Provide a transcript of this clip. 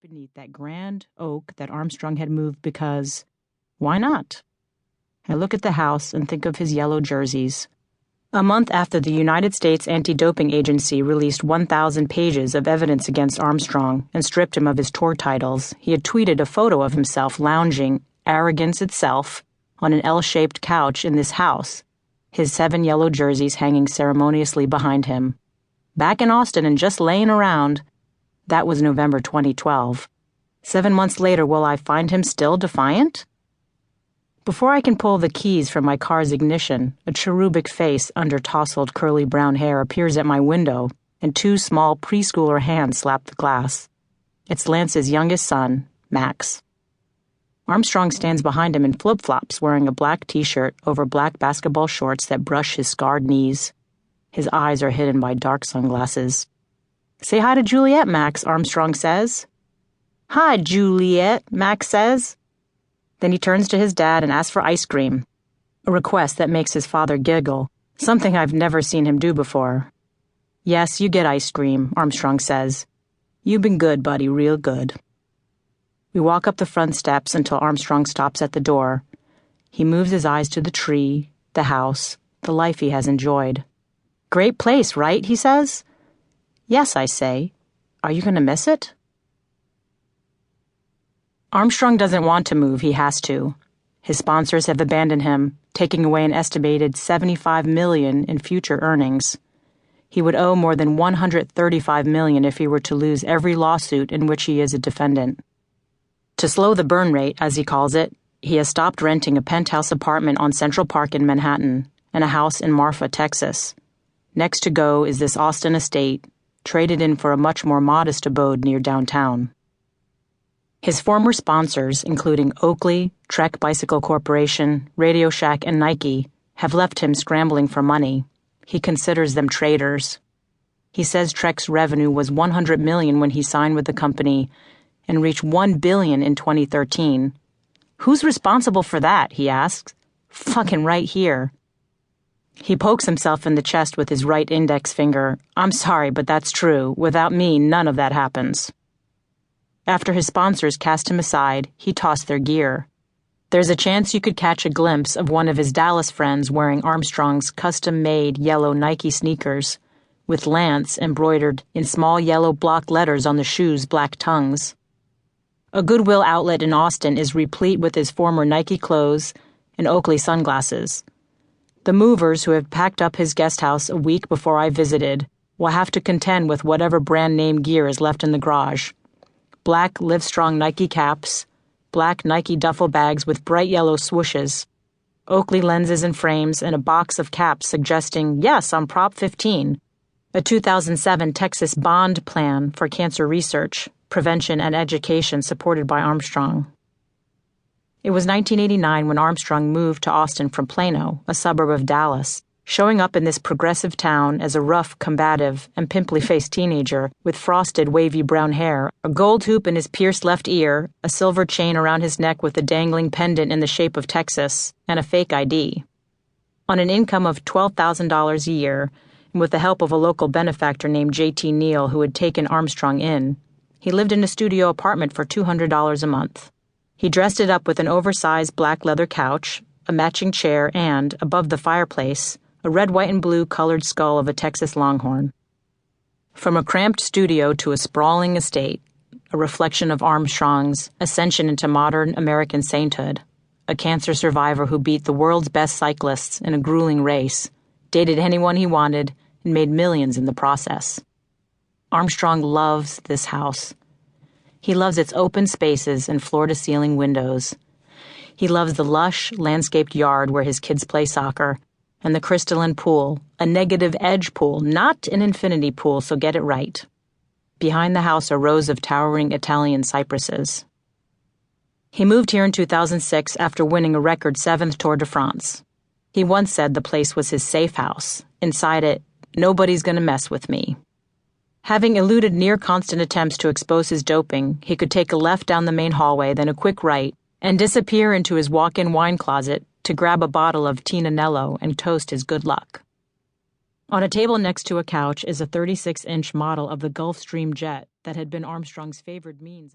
beneath that grand oak that Armstrong had moved because, why not? I look at the house and think of his yellow jerseys. A month after the United States Anti-Doping Agency released 1,000 pages of evidence against Armstrong and stripped him of his tour titles, he had tweeted a photo of himself lounging, arrogance itself, on an L-shaped couch in this house, his 7 yellow jerseys hanging ceremoniously behind him. Back in Austin and just laying around. That was November 2012. 7 months later, will I find him still defiant? Before I can pull the keys from my car's ignition, a cherubic face under tousled curly brown hair appears at my window, and 2 small preschooler hands slap the glass. It's Lance's youngest son, Max. Armstrong stands behind him in flip-flops, wearing a black t-shirt over black basketball shorts that brush his scarred knees. His eyes are hidden by dark sunglasses. "Say hi to Juliet, Max," Armstrong says. "Hi, Juliet," Max says. Then he turns to his dad and asks for ice cream, a request that makes his father giggle, something I've never seen him do before. "Yes, you get ice cream," Armstrong says. "You've been good, buddy, real good." We walk up the front steps until Armstrong stops at the door. He moves his eyes to the tree, the house, the life he has enjoyed. "Great place, right?" he says. "Yes," I say. "Are you going to miss it?" Armstrong doesn't want to move, he has to. His sponsors have abandoned him, taking away an estimated $75 million in future earnings. He would owe more than $135 million if he were to lose every lawsuit in which he is a defendant. To slow the burn rate, as he calls it, he has stopped renting a penthouse apartment on Central Park in Manhattan and a house in Marfa, Texas. Next to go is this Austin estate, traded in for a much more modest abode near downtown. His former sponsors, including Oakley, Trek Bicycle Corporation, Radio Shack, and Nike, have left him scrambling for money. He considers them traitors. He says Trek's revenue was $100 million when he signed with the company and reached $1 billion in 2013. "Who's responsible for that?" he asks. "Fucking right here." He pokes himself in the chest with his right index finger. "I'm sorry, but that's true. Without me, none of that happens." After his sponsors cast him aside, he tossed their gear. There's a chance you could catch a glimpse of one of his Dallas friends wearing Armstrong's custom-made yellow Nike sneakers, with Lance embroidered in small yellow block letters on the shoes' black tongues. A Goodwill outlet in Austin is replete with his former Nike clothes and Oakley sunglasses. The movers who have packed up his guest house a week before I visited will have to contend with whatever brand-name gear is left in the garage. Black Livestrong Nike caps, black Nike duffel bags with bright yellow swooshes, Oakley lenses and frames, and a box of caps suggesting, yes, I'm Prop 15, a 2007 Texas bond plan for cancer research, prevention, and education supported by Armstrong. It was 1989 when Armstrong moved to Austin from Plano, a suburb of Dallas, showing up in this progressive town as a rough, combative, and pimply-faced teenager with frosted, wavy brown hair, a gold hoop in his pierced left ear, a silver chain around his neck with a dangling pendant in the shape of Texas, and a fake ID. On an income of $12,000 a year, and with the help of a local benefactor named J.T. Neal who had taken Armstrong in, he lived in a studio apartment for $200 a month. He dressed it up with an oversized black leather couch, a matching chair, and, above the fireplace, a red, white, and blue colored skull of a Texas longhorn. From a cramped studio to a sprawling estate, a reflection of Armstrong's ascension into modern American sainthood, a cancer survivor who beat the world's best cyclists in a grueling race, dated anyone he wanted, and made millions in the process. Armstrong loves this house. He loves its open spaces and floor-to-ceiling windows. He loves the lush, landscaped yard where his kids play soccer, and the crystalline pool, a negative edge pool, not an infinity pool, so get it right. Behind the house are rows of towering Italian cypresses. He moved here in 2006 after winning a record 7th Tour de France. He once said the place was his safe house. Inside it, nobody's gonna mess with me. Having eluded near-constant attempts to expose his doping, he could take a left down the main hallway, then a quick right, and disappear into his walk-in wine closet to grab a bottle of Tinanello and toast his good luck. On a table next to a couch is a 36-inch model of the Gulfstream jet that had been Armstrong's favored means of